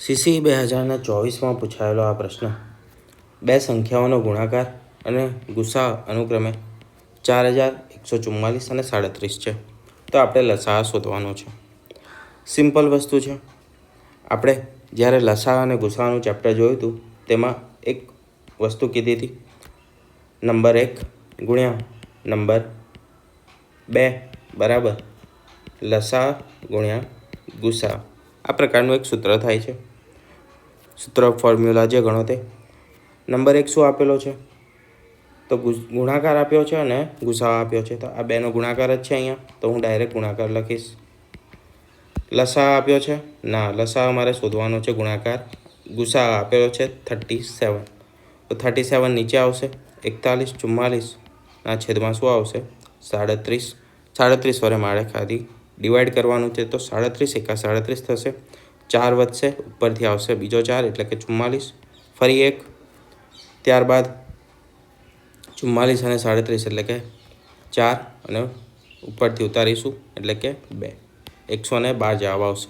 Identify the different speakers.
Speaker 1: CC 2024માં પૂછાયેલો આ પ્રશ્ન બે સંખ્યાઓનો ગુણાકાર અને ગુસા અનુક્રમે 4144 અને 37 છે. તો આપણે લસા શોધવાનો છે. સિમ્પલ વસ્તુ છે. આપણે જ્યારે લસા અને ગુસાનું ચેપ્ટર જોયું હતું તેમાં એક વસ્તુ કીધી હતી, નંબર 1 ગુણ્યા નંબર 2 બરાબર લસા ગુણ્યા ગુસા. આ પ્રકારનું એક સૂત્ર થાય છે. સૂત્ર ફોર્મ્યુલા જે ગણો તે. નંબર 1 શું આપેલો છે? તો ગુણાકાર આપ્યો છે અને ગુસાઅ આપ્યો છે. તો આ બેનો ગુણાકાર જ છે અહીંયા, તો હું ડાયરેક્ટ ગુણાકાર લખીશ. લસા આપ્યો છે? ના, લસા અમારે શોધવાનો છે ગુણાકાર. ગુસા આપેલો છે 37. તો 37 નીચે આવશે 41 44 ના છેદમાં શું આવશે 37. 37 વડે મારે ખાલી ડિવાઈડ કરવાનું છે, તો 37 એકા 37 થશે. 4 વધશે, ઉપરથી આવશે બીજો 4 એટલે કે 44. ફરી એક, ત્યારબાદ 44 અને 37 એટલે કે 4 અને ઉપરથી ઉતારીશું એટલે કે 2. 112 જવાબ આવશે.